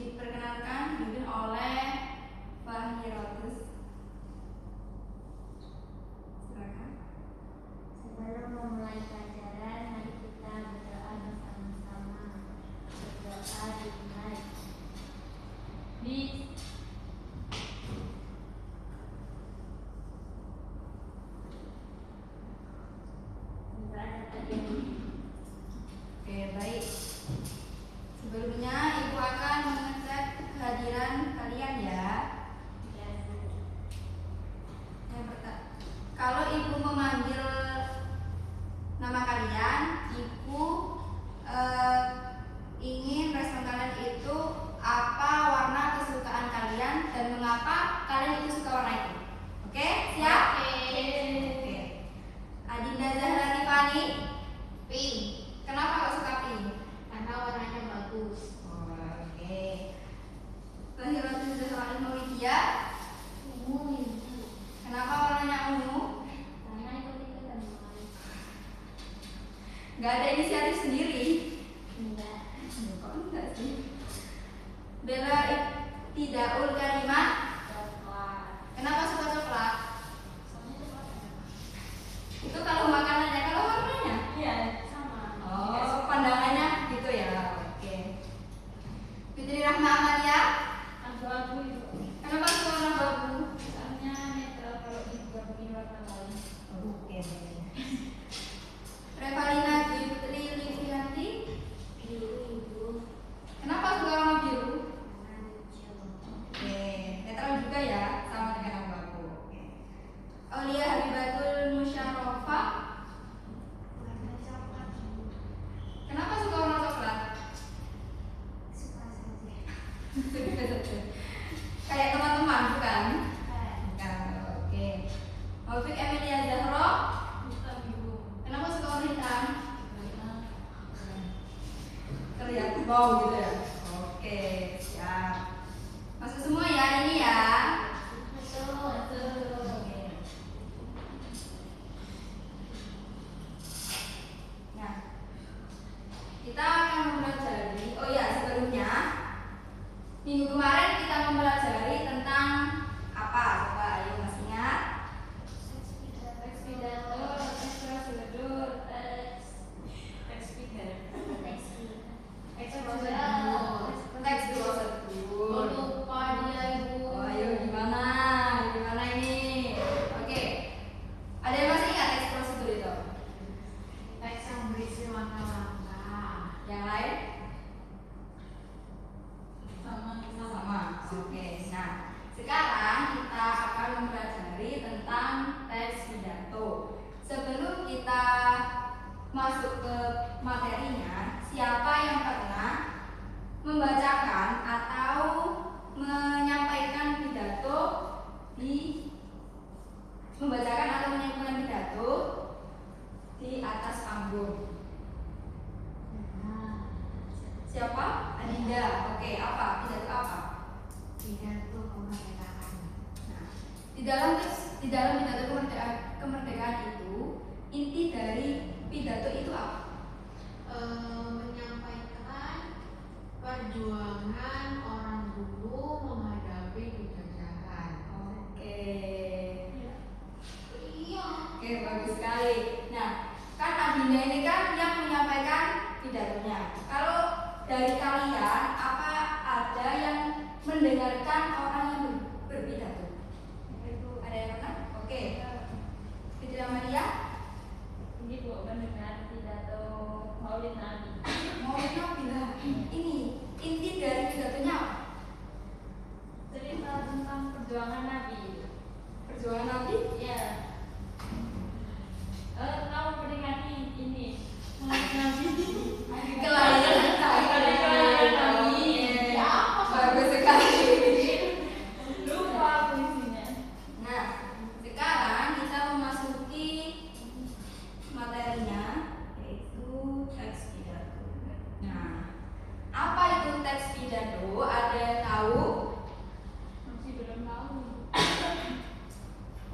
diperkenalkan dipimpin oleh Fahiratus. Silakan. Sebelum memulai pelajaran, mari kita berdoa bersama-sama. Berdoa dimulai. Oke, baik. Sebelumnya Ibu akan mengecek kehadiran kalian ya. Yang pertama, kalau Ibu memanggil nama kalian, Ibu ingin respon kalian itu apa warna kesukaan kalian dan mengapa kalian itu suka warna itu. Oke, siap? Oke. Adinda Zahra Tiffany, pink. Kenapa kok suka pink? Karena warnanya bagus. Oke. Fahiratus Zahra Mauridia, Ungu. kenapa warnanya ungu? Karena ikut-ikutan main. Gak ada inisiatif sendiri. Enggak. Kok enggak sih? Bella Tidaul Karimah, Coklat. kenapa suka coklat? Soalnya coklat enak. Itu kalau makanannya, kalau warnanya? Iya, sama. Oh, pandangannya gitu ya. Oke. Fitri Rahma Amalia, Abu-abu itu. kenapa suka warna abu? Soalnya netral kalau digabungin warna lain. Oke. Revalina Dwi Putri Livianti, Biru ibu. kenapa suka warna biru? Warna hijau. Oke, netral juga ya, sama dengan abu-abu. Oke. Aulia Habibatul Musyarofa, Warna coklat. kenapa suka warna coklat? Suka saja. Kayak teman-teman bukan? Kayak Bukan. Oke. Taufik Emilia Zahro, hitam ibu. kenapa suka warna hitam? Warna Terlihat wow gitu ya. Oke, siap. Masuk semua ya ini ya. Oke. Nah, kita akan mempelajari. Oh ya, sebelumnya minggu kemarin kita mempelajari tentang apa? Coba ayo masih ingat? teks pidato, teks prosedur, teks pidato, teks prosedur. Teks prosedur. Lupa dia ibu. Oh, ayo gimana? Gimana ini? Oke. Ada yang masih ingat teks prosedur itu? Teks yang berisi langkah-langkah. Yang lain? Sama. Oke. Nah, sekarang kita akan mempelajari tentang teks pidato. Sebelum kita masuk ke materinya, siapa yang pernah membacakan atau menyampaikan pidato di atas panggung? Nah, Siapa? Adinda. Oke, apa? Pidato apa? pidato kemerdekaan. Nah, di dalam pidato kemerdekaan itu, inti dari pidato itu apa? Menyampaikan perjuangan orang dulu menghadapi penjajahan. Oke. Iya. Oke, bagus sekali. Nah, kan Adinda ini kan yang menyampaikan pidatonya. Kalau dari kalian, apa ada yang mendengarkan orang yang berpidato? Ada yang pernah? Oke. Fitri Amalia, Ini Bu mendengar pidato Maulid Nabi. Maulid Nabi lah. Ini inti dari pidatonya apa? Cerita tentang perjuangan Nabi. Perjuangan Nabi? Ya. Tahu peringati ini Maulid Nabi. Kelahiran Kelahiran Nabi. Ya, bagus sekali. Lupa aku isinya. Nah, sekarang kita memasuki materinya, yaitu teks pidato. Nah, apa itu teks pidato? Ada yang tahu? Masih belum tahu.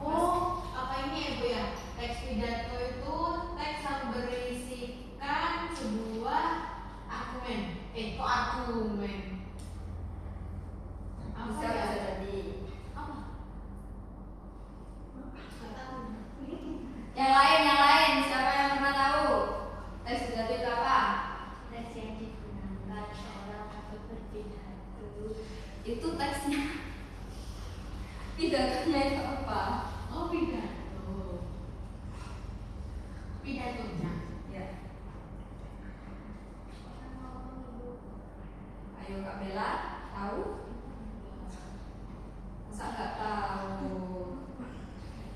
Oh, Apa ini ya Bu ya? Teks pidato itu teks yang berisikan sebuah argumen. Kok argumen? itu teksnya, pidatonya itu apa? Oh, pidato. Pidatonya. Ya. Ayo Kak Bella, tahu? Masa nggak tahu?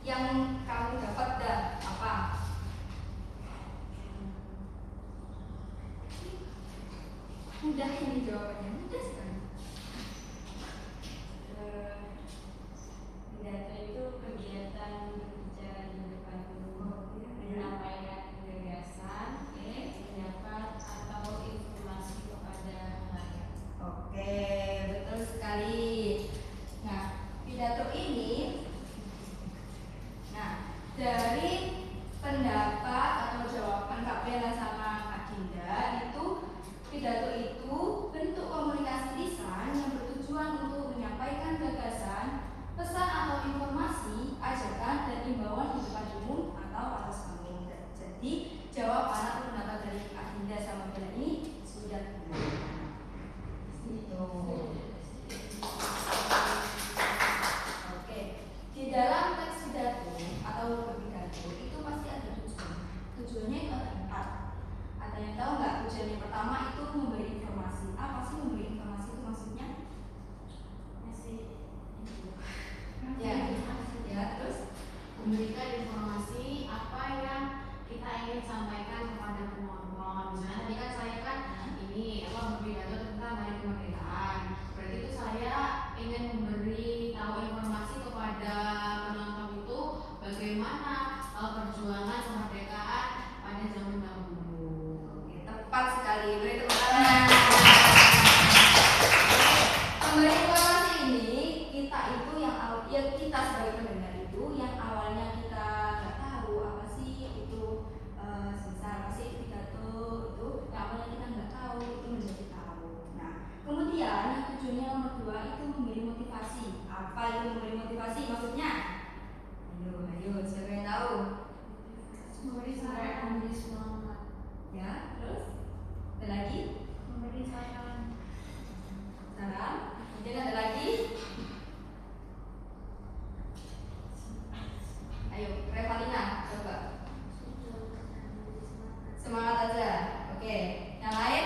Yang kamu dapat dah apa? Mudah ini jawabannya, mudah sekali. Pidato itu kegiatan berbicara di depan umum, menyampaikan gagasan, pendapat atau informasi kepada halayak. Oke, betul sekali. Nah, pidato ini, nah dari pendapat atau jawaban Kak Bella sama Kak Dinda itu, pidato itu bentuk komunikasi lisan yang bertujuan untuk menyampaikan gagasan, pesan atau informasi, ajakan dan imbauan di depan umum atau atas panggung. Jadi jawaban atau pendapat dari Kak Dinda sama Bella ini sudah benar. Gitu. Oke, di dalam teks pidato atau berpidato itu pasti ada tujuan. Tujuannya itu ada 4. Ada yang tahu nggak tujuan yang pertama itu memberi informasi? Apa sih memberi informasi itu maksudnya? Ya, terus Memberikan informasi apa yang kita ingin sampaikan kepada penonton. Misalnya tadi kan saya kan ini berpidato tentang hari kemerdekaan. Berarti itu saya ingin memberi tahu informasi kepada penonton itu bagaimana perjuangan kemerdekaan pada zaman dahulu. Oke, tepat sekali. Beri tepuk tangan. Memberi informasi ini kita itu yang kita sebagai pendengar itu yang awalnya kita nggak tahu apa sih itu sebesar apa sih pidato itu yang awalnya kita nggak tahu itu menjadi tahu. Nah kemudian yang tujuannya nomor 2 itu memberi motivasi. Apa itu memberi motivasi maksudnya? Ayo siapa yang tahu? Memberi saran, memberi semangat. Ya terus ada lagi? Memberi saran. Saran. Kemudian ada lagi? Ayo, Revalina, coba. Semangat aja. Oke, yang lain?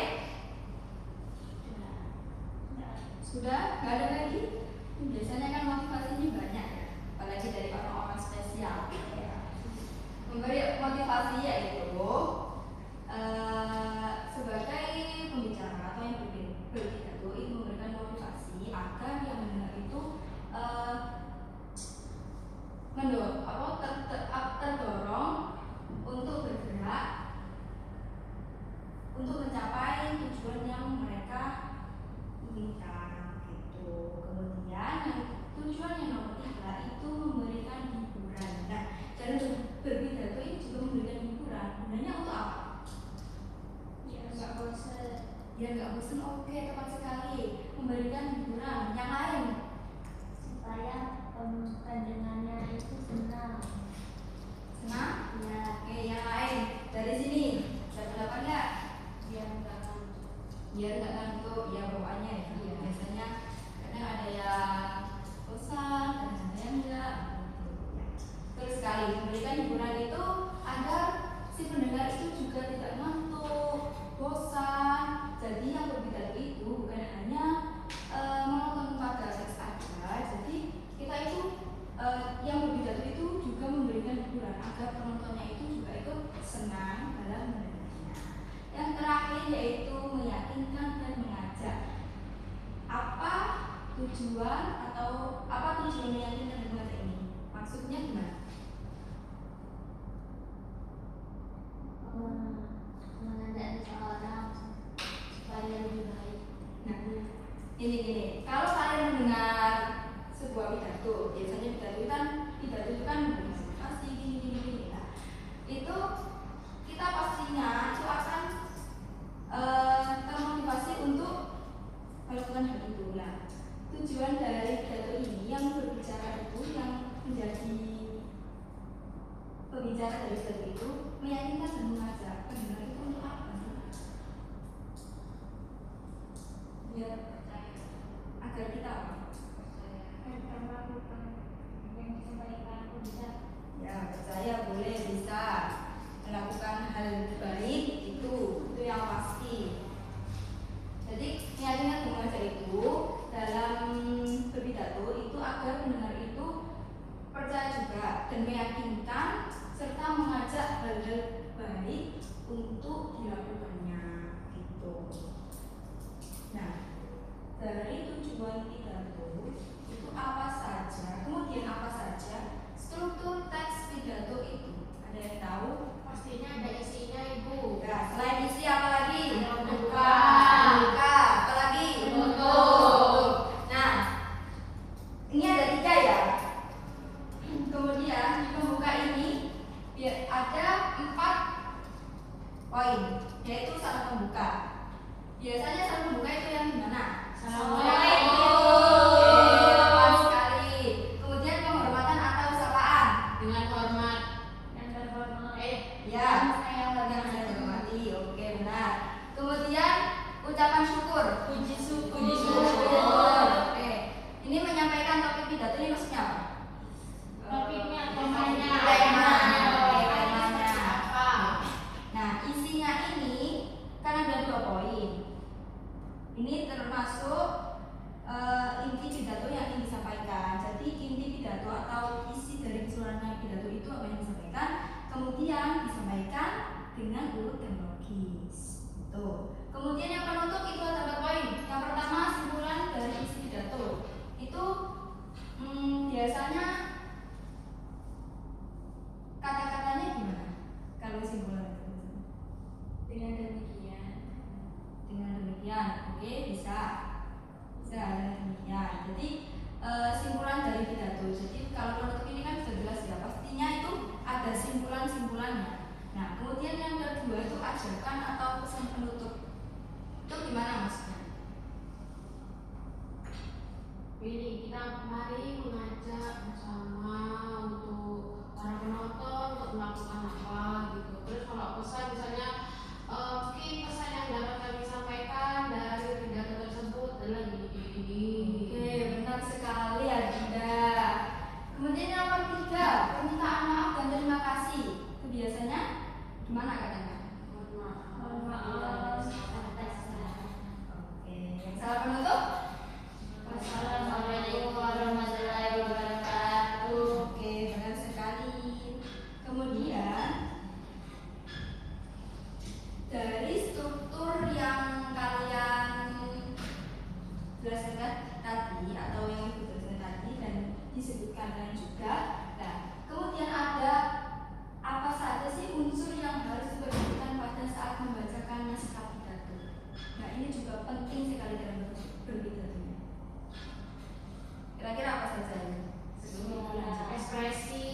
Sudah? Gak ada lagi? Biasanya kan motivasinya banyak ya, apalagi dari orang-orang spesial. Memberi motivasi yaitu sebagai pembicara atau yang berpidato itu memberikan motivasi agar yang mendengar itu terdorong untuk bergerak untuk mencapai tujuan yang mereka inginkan gitu. Kemudian yang tujuan yang nomor 3 itu memberikan hiburan. Nah, cara berpidato ini juga memberikan hiburan. Gunanya untuk apa? Ya nggak bosan. Biar nggak bosan. Oke, tepat sekali. Memberikan hiburan. Yang lain? Supaya pendengarnya itu senang. Senang? Ya, Oke, yang lain dari sini. Ada pendapat nggak? biar nggak ngantuk. Biar nggak ngantuk. Ya bawaannya ya. Biasanya kadang ada yang bosan, kadang ada yang enggak. Terus sekali memberikan hiburan itu agar si pendengar itu juga tidak ngantuk, bosan. Jadi yang berpidato itu bukan hanya menonton pada teks aja. Jadi kita itu yang berpidato itu juga memberikan hiburan agar penontonnya itu juga ikut senang dalam mendengarnya. Yang terakhir yaitu meyakinkan dan mengajak. Apa tujuan atau apa tujuan meyakinkan dan mengajak ini? Maksudnya gimana? Mengajak seseorang supaya lebih baik. Nah, ini kalau kalian mendengar sebuah pidato, biasanya pidato itu kan motivasi gini. Nah, itu kita pastinya itu akan termotivasi untuk melakukan hal itu. Nah, tujuan dari pidato ini yang berbicara itu yang menjadi pembicara dari pidato itu meyakinkan dan mengajak pendengar itu untuk apa sih? Biar percaya agar kita dari tujuan pidato itu apa saja, kemudian apa saja struktur teks pidato itu. Ada yang tahu? Pastinya ada isinya Ibu. Ya, selain isi apa lagi? Pembuka. Pembuka. Apa lagi? Penutup. Nah, ini ada 3 ya. Kemudian di pembuka ini ada 4 poin, yaitu salam pembuka. Biasanya salam pembuka itu yang gimana? Assalamualaikum. Oke, tepat sekali. Kemudian penghormatan atau sapaan. Dengan hormat. yang terhormat. Ya, yang saya hormati. Oke, benar. Kemudian ucapan syukur. Puji syukur. Puji syukur. Oke. Ini menyampaikan topik pidato ini maksudnya apa? Topiknya, Temanya. Oke, temanya. Apa? Nah, isinya ini kan ada 2 poin. Ini termasuk inti pidato yang ingin disampaikan. Jadi inti pidato atau isi dari keseluruhan pidato itu apa yang disampaikan, kemudian disampaikan dengan urut kronologis. Tuh. Kemudian yang penutup itu ada 4 poin. Yang pertama simpulan dari isi pidato. Itu biasanya kata-katanya gimana? Kalau simpulan itu Dengan demikian. dengan demikian, oke, bisa dengan demikian. Jadi simpulan dari pidato. Jadi kalau penutup ini kan sudah jelas ya, pastinya itu ada simpulan-simpulannya. Nah, kemudian yang kedua itu ajakan atau pesan penutup. Itu gimana maksudnya? Ini kita mari mengajak bersama untuk para penonton untuk melakukan apa gitu. Terus kalau pesan misalnya mungkin pesan yang dapat kami sampaikan dari pidato tersebut adalah gini. Oke, benar sekali Adinda. Kemudian yang ketiga, permintaan maaf dan terima kasih. Itu biasanya gimana katanya? Mohon maaf atas Oke, yang salah penutup? Wassalamualaikum warahmatullahi wabarakatuh. Oke, benar sekali. Kemudian dari struktur yang kalian jelaskan tadi atau yang ibu jelaskan tadi dan disebutkan kalian juga. Nah, kemudian ada apa saja sih unsur yang harus diperhatikan pada saat membacakan naskah pidato? Nah, ini juga penting sekali dalam berpidato. Kira-kira apa saja ini? Sebelum kita lanjut. Ekspresi,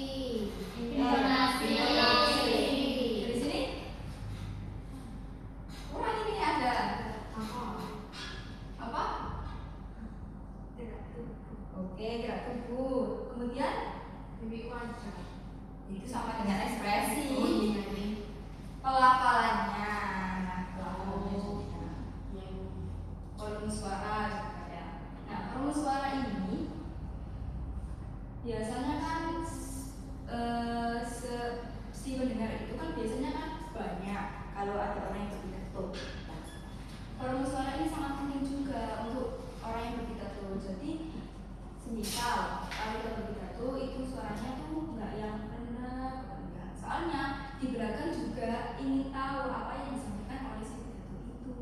Intonasi. Dari sini? Wah, ini ada apa? Oke, gerak tubuh. Kemudian mimik wajah. itu sama dengan ekspresi. Ini Pelafalannya. Nah, pelafalannya juga. yang Volume suara juga ya. Nah, volume suara ini biasanya kan si pendengar itu kan biasanya kan banyak kalau ada orang yang berpidato. Nah, volume suara ini sangat penting juga untuk orang yang berpidato. Jadi semisal kalau kita berpidato itu suaranya tuh nggak yang rendah, enggak. Soalnya di belakang juga ingin tahu apa yang disampaikan oleh si pidato itu.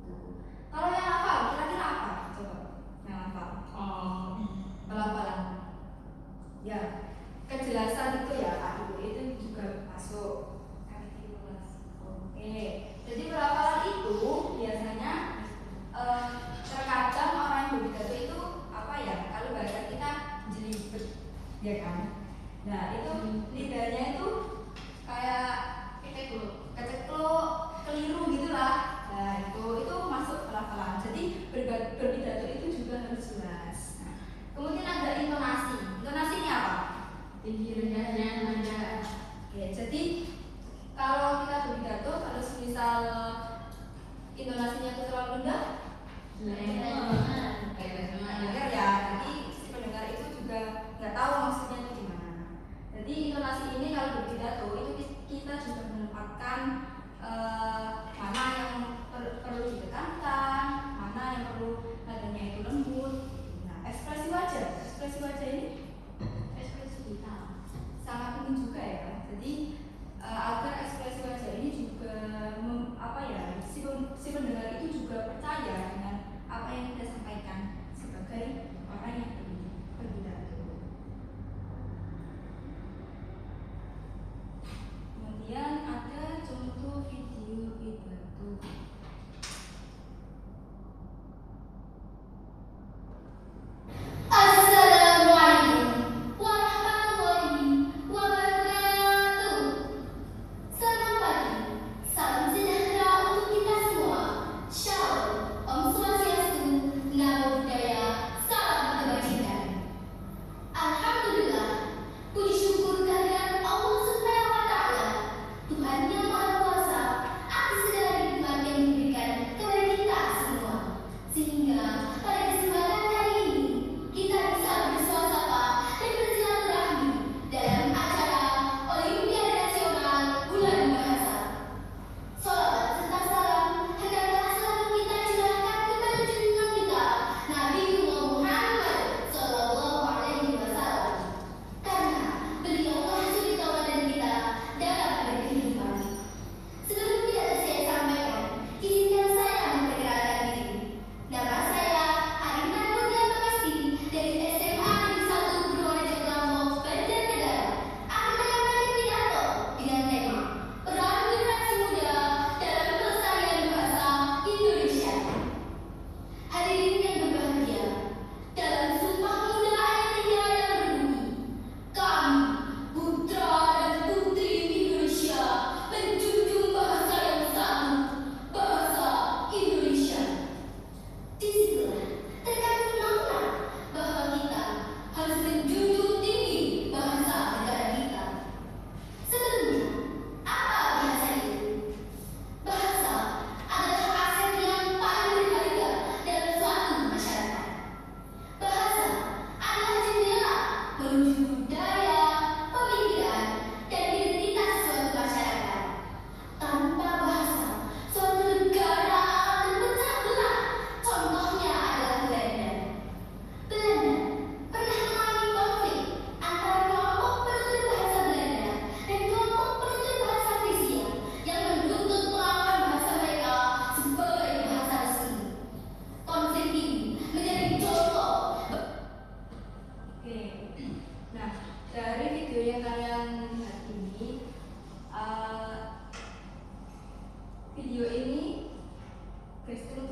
Tuh. Kalau yang hafal, kira-kira apa? Coba yang hafal. Pelafalan. Ya, kejelasan itu ya, Ibu itu juga masuk. Oke, jadi pelafalan itu biasanya terkadang orang yang berpidato itu apa ya? Kalau bahasa kita jelibet, ya kan? Nah itu lidahnya itu kayak kecekluk, keliru gitulah. Nah itu masuk pelafalan. Jadi berpidato itu juga harus jelas. Nah, kemudian ada intonasi. Intonasinya apa? tinggi rendahnya nada. Oke, jadi kalau kita berpidato, kalau misal intonasinya itu terlalu rendah, dengar ya. Jadi si pendengar itu juga nggak tahu maksudnya itu gimana. Jadi intonasi ini kalau berpidato itu kita juga menempatkan mana yang perlu ditekankan, mana yang perlu nadanya itu lembut. Nah, ekspresi wajah ini Ekspresi kita. sangat penting juga ya. Jadi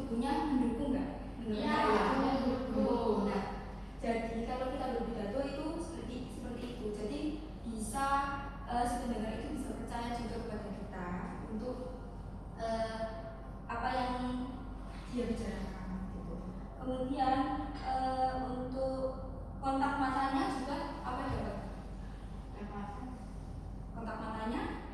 tubuhnya mendukung nggak? Menurut Iya, saya mendukung. Nah, jadi kalau kita berpidato itu seperti itu. Jadi bisa si pendengar itu bisa percaya juga kepada kita untuk apa yang dia bicarakan gitu. Kemudian untuk kontak matanya juga apa dapat? Kontak matanya?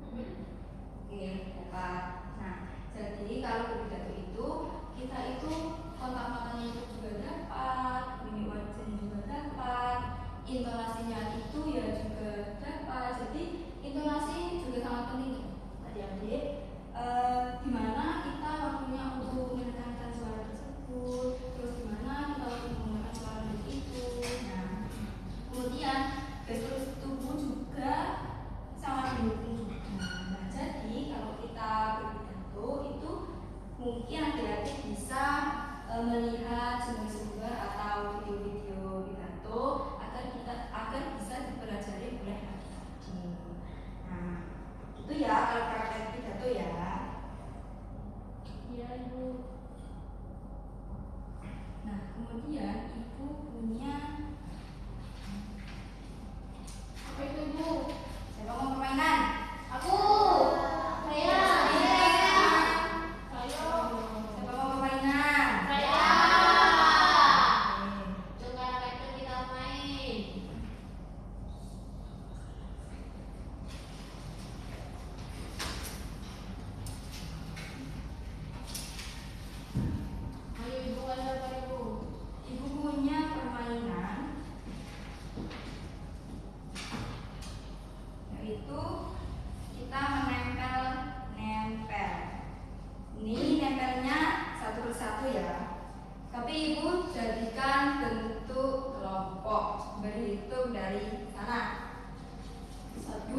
Oke, dapat. Nah, jadi kalau berpidato itu kita itu kontak matanya itu juga dapat, mimik wajahnya juga dapat, intonasinya itu ya juga dapat. Jadi intonasi juga sangat penting adik-adik. Gimana kita waktunya untuk menekankan suara tersebut, terus gimana kita waktu menggunakan suara itu. Nah, kemudian gestur tubuh juga sangat mendukung juga. Nah, jadi kalau kita berpidato itu mungkin adik-adik bisa melihat sumber-sumber atau video-video pidato agar bisa dipelajari oleh adik-adik. Nah, itu ya kalau praktek pidato ya. Iya, Ibu. Nah, kemudian ibu punya Apa itu, Bu? siapa mau permainan? Aku. Saya. Siapa mau permainan? Saya. Oke. Sekarang itu kita main. Ayo Ibu, ada apa Ibu? Ibu punya permainan yaitu kita menempel. Ini nempelnya satu persatu ya. Tapi ibu jadikan bentuk kelompok, berhitung dari sana. 2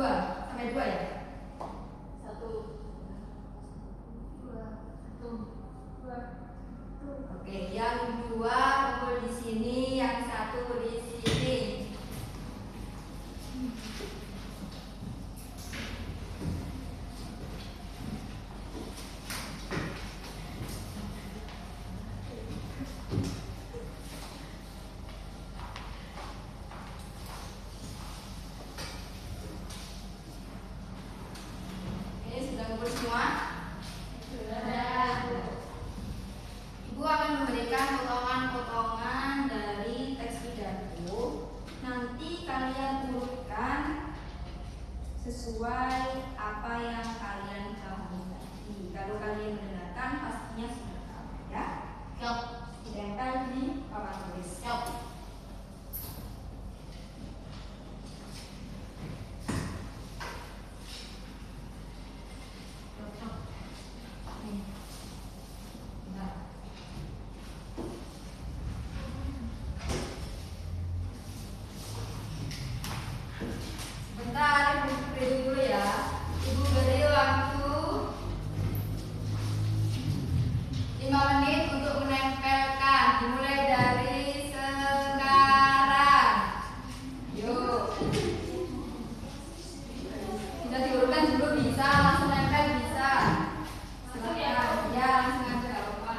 sampai 2 ya. 1, 2. Oke, yang 2 kumpul di sini, yang 1 di sini. Ini sudah kumpul semua? Sudah. Ibu akan memberikan potongan-potongan dari teks pidato. Nanti kalian urutkan sesuai apa yang kalian pahami tadi. Kalau kalian mendengarkan pastinya sudah tahu ya. Siap. Ditempel di papan tulis. Siap. Nih. Bentar. Sebentar, ibu beri dulu ya. Ibu beri waktu 5 menit untuk menempelkan. Dimulai dari sekarang. Yuk. Bisa diurutkan dulu bisa, langsung nempel bisa. Silakan. Ya, langsung aja nggak apa-apa.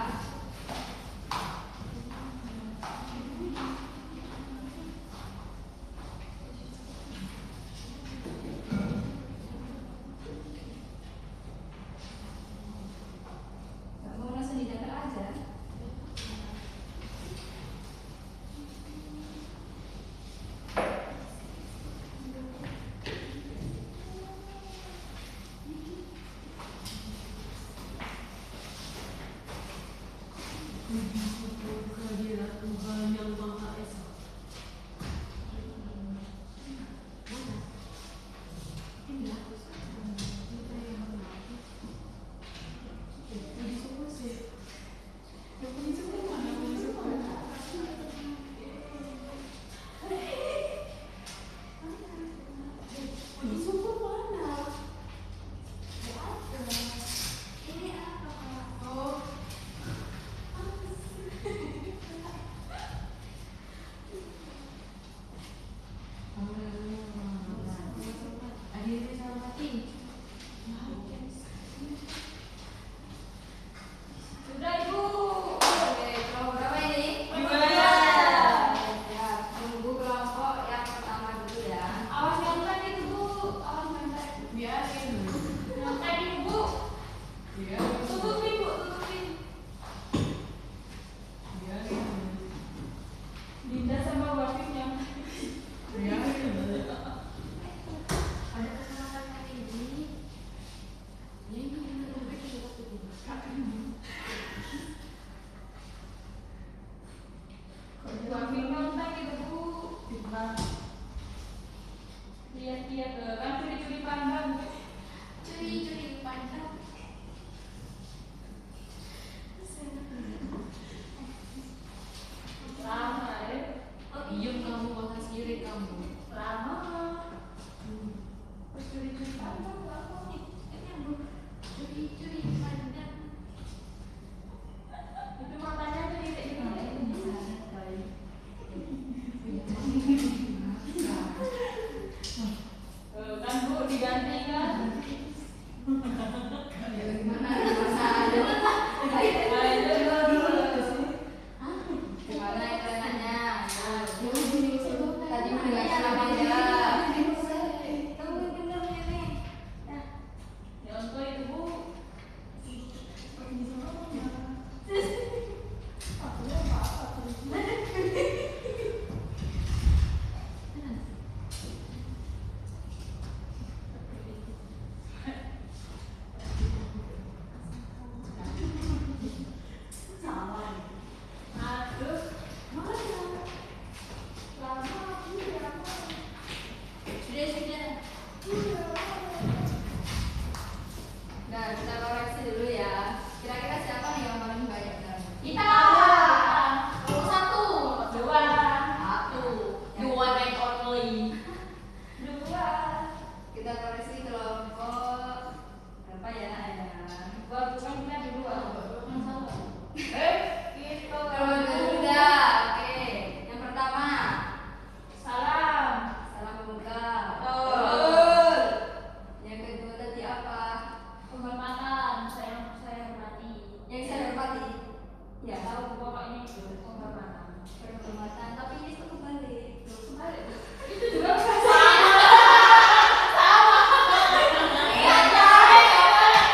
Nggak mau langsung ditempel aja. Kehadiran Tuhan yang Maha Esa. Berhormatan, tapi ini tuh kebalik. Itu juga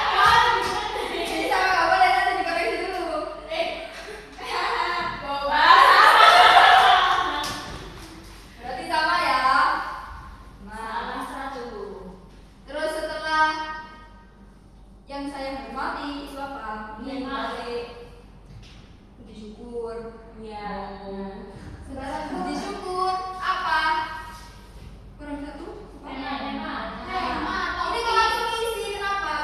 Ini sama nggak boleh, nanti dikoreksi dulu. Berarti sama ya. Nah, terus setelah yang saya hormati itu apa? Ini yang balik. Puji syukur. Sekarang puji syukur apa? Kurang satu? Tema. Ini kok langsung isi, kenapa?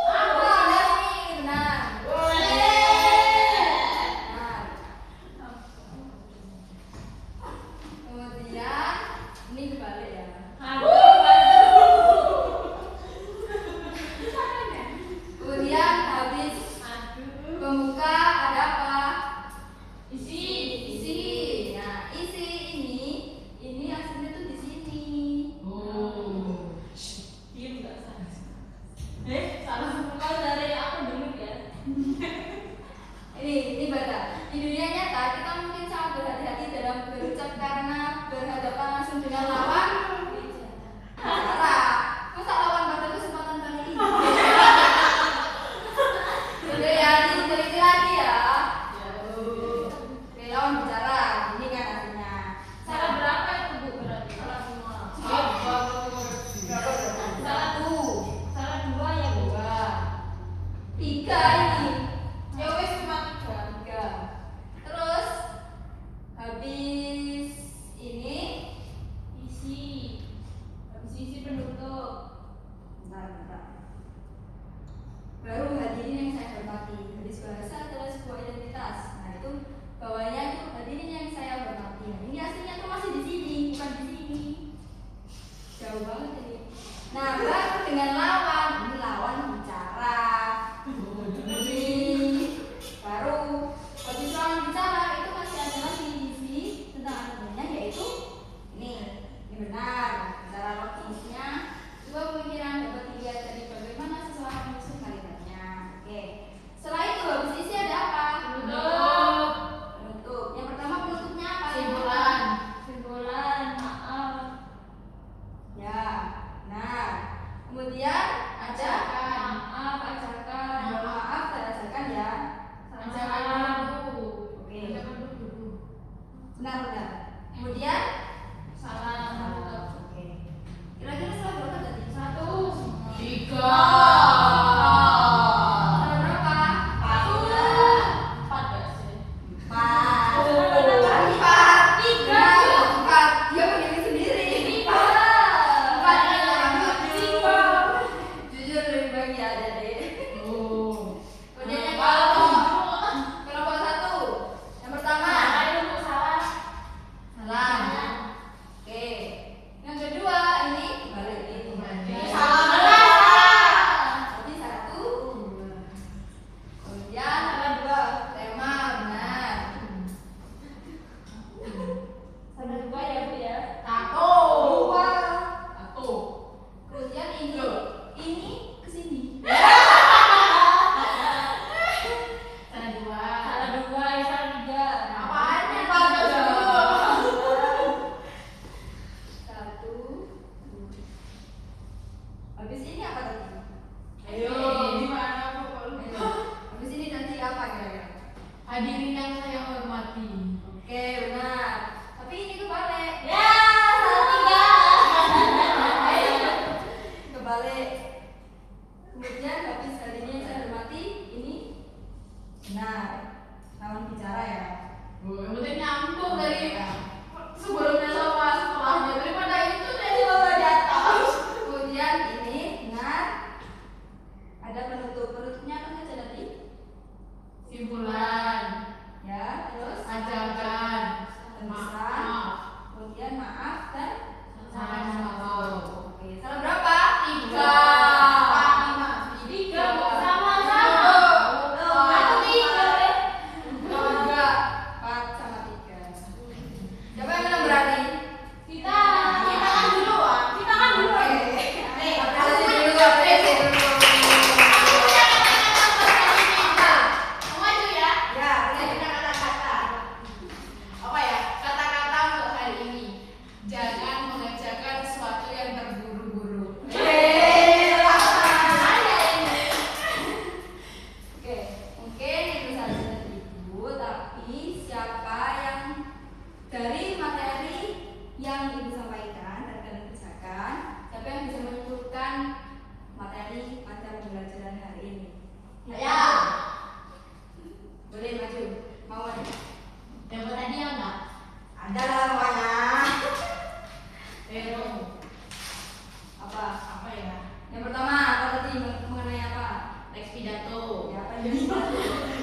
Benar nih, benar. Benar. Kemudian ini kebalik ya. Kemudian habis pembuka ada apa? Isi. Nah, isi ini aslinya tuh di sini. Ini baca. Di dunia nyata kita mungkin sangat berhati-hati dalam berucap karena berhadapan langsung dengan lawan bicara. Masa lawan pada kesempatan kali ini? Udah ya, diteliti lagi ya. Oke, lawan bicara. Ini kan artinya. Salah berapa itu Bu berarti? Satu, Salah 2 ya Bu. dua, tiga ini. Ya wes cuma 3. Tiga. Terus habis ini Habis isi penutup. bentar. Baru hadirin yang saya hormati. Hadis bahasa adalah sebuah identitas. Nah, itu bawahnya itu hadirin yang saya hormati. Nah, ini aslinya tuh masih di sini, bukan di sini. Jauh banget ini. Nah, baru dengan lawan. Ini lawan bicara. Ini baru posisi lawan bicara itu masih ada lagi di sini tentang argumennya, yaitu ini benar. Bicara logisnya, sebuah pemikiran dapat dilihat dari bagaimana seseorang menyusun kalimatnya. Oke. Setelah itu habis isi ada apa? Penutup. Yang pertama penutupnya apa? Simbolan maaf. Ya, benar. Kemudian ada Maaf, ajakan. mohon maaf dan ajakan ya. Ajakan dulu. Oke. Ajakan dulu. Benar. Kemudian Salam. Oke. Kira-kira salah berapa tadi? 1. 3. Salah berapa? 4 gak sih? 4. Kenapa? 4. 4. Dia berdiri sendiri. 4. Jujur lebih baik ya Dede. Kemudian yang kelompok 1. Yang pertama Salah. salam. Oke. Yang kedua ini balik ini. Salah. Berarti 1, 2. Kemudian salah 2. Tema benar. Salah 2 ya Bu ya. 2. Satu. Kemudian ini ke sini. Salah 2. Salah 2 ya salah 3. Apaan? 1, 2. Habis ini apa tadi? Ayo, gimana Bu? Habis ini nanti apa kira-kira? Hadirin yang saya hormati. Oke, benar. Tapi ini kebalik. Ya, salah 3. Kebalik. Kemudian habis hari ini yang saya hormati, ini benar. Lawan bicara ya. Yang penting nyambung dari sebelumnya sama setelahnya. Daripada itu dari bawah di atas. Kemudian ini benar. Ada penutupnya apa saja tadi? Simpulan. Ya, terus Ajakan. maaf.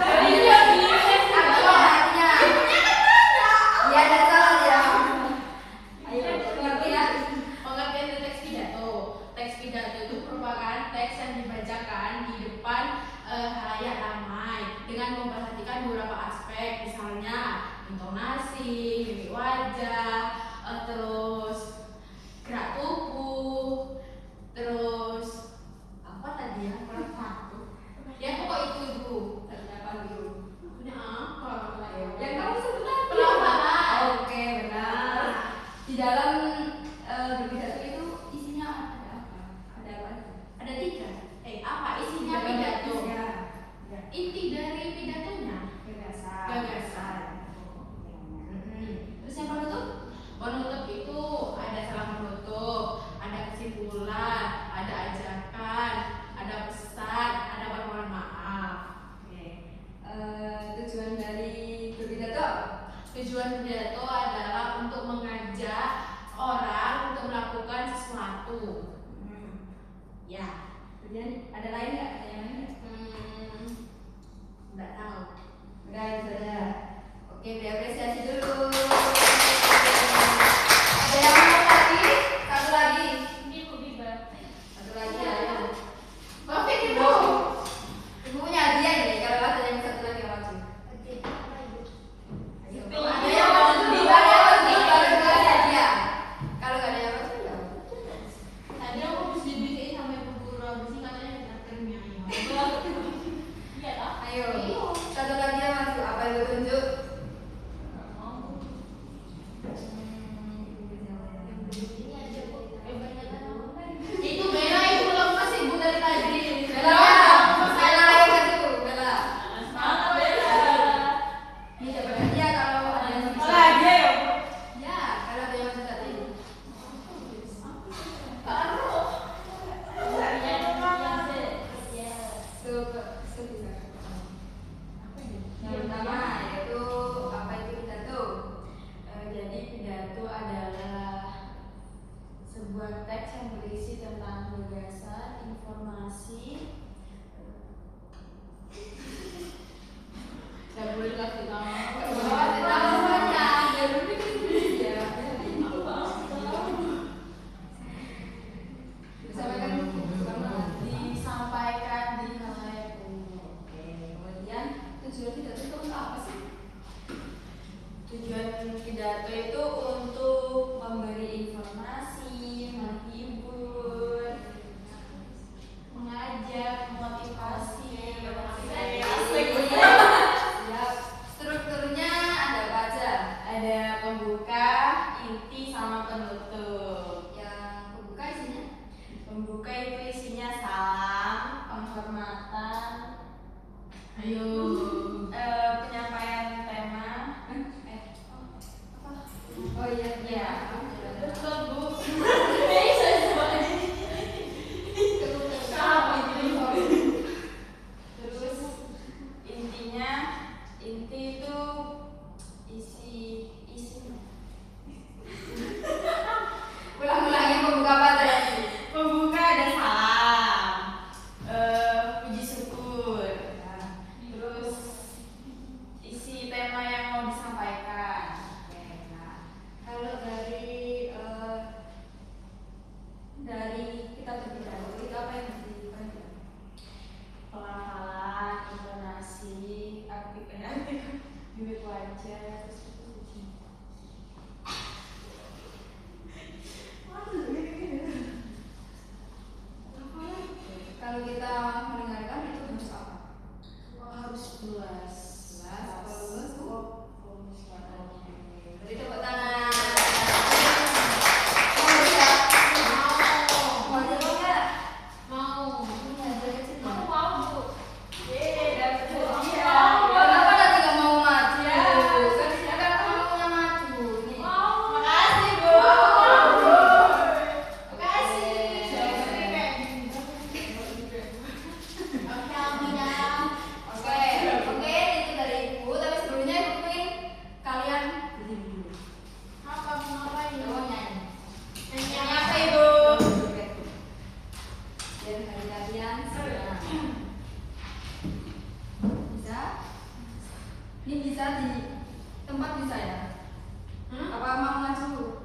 Artinya. Ya, ada salah ya. Ayo, ngerti ya? Pengertian dari teks pidato. Teks pidato itu merupakan teks yang dibacakan di depan halayak ramai dengan memperhatikan beberapa aspek, misalnya intonasi, mimik wajah, terus gerak tubuh, terus apa tadi ya? Ya pokok itu. Apa dulu? Punya apa? Yang kamu sebut tadi. Pelafalan. Oke, benar. Di dalam berpidato itu isinya ada apa? Ada apa? Ada 3. Apa isinya pidato? Ya. Inti dari pidatonya? Gagasan. Terus yang penutup? Penutup itu ada salam penutup, ada kesimpulan, ada ajakan, ada pesan, ada permohonan maaf. Tujuan dari berpidato? Tujuan pidato adalah untuk mengajak orang untuk melakukan sesuatu. Ya. Kemudian ada lain nggak? Ada yang lain nggak? Nggak tahu. Udah itu saja. Oke, diapresiasi dulu. Ada yang mau lagi? Satu lagi. Ini Bu Biba. Satu lagi ayo. Oke, Ibu. Ibu punya hadiah ini kalau ada yang satu lagi yang maju. Ayo. Ada yang maju di bawah baru dikasih hadiah. Kalau nggak ada yang maju ya. Tadi aku habis dibikin sampai pukul 12 sih katanya kita terima ya. Iya toh? Ayo. Satu lagi yang maju. Apa yang tunjuk? Itu Bella itu lemas Ibu dari tadi. Bella, Bella, ayo maju. Bella. Semangat Bella. Ini dapat hadiah kalau ada yang bisa. Lagi ya. Ya, kalau ada yang maju tadi. Yang pertama yaitu apa itu pidato? Jadi pidato adalah sebuah teks yang berisi tentang gagasan, informasi. Enggak boleh kasih nama. Disampaikan di halayak umum. Kemudian tujuan pidato itu untuk apa sih? Tujuan pidato itu untuk memberi informasi, menghibur, mengajak, memotivasi. Siap. Strukturnya ada apa aja? Ada pembuka, inti, sama penutup. Yang pembuka isinya? Pembuka itu isinya salam, penghormatan, Ayo. penyampaian tema. Oh iya, Iya. Betul, Bu. Terus intinya, inti itu isi. Ulang-ulangi pembuka apa tadi? Pembuka ada salam, puji syukur. Terus isi tema yang mau disampaikan. Kalau dari kita berbicara itu apa yang harus diperhatikan? Pelafalan, intonasi, arti mimik wajah, terus puji. Kalau kita mendengarkan itu harus apa? Harus jelas. Kalau luas tuh? Fokus pada Beri tepuk tangan. Mau ya? Mau coba nggak? Mau. Ini ada kecil. Aku mau Bu. dapet hadiah. Kenapa tadi nggak mau maju? Kan silakan kamu maju. Nih. Makasih, Bu. Makasih. Oke, oke, Ini bisa di tempat bisa ya? Apa mau maju?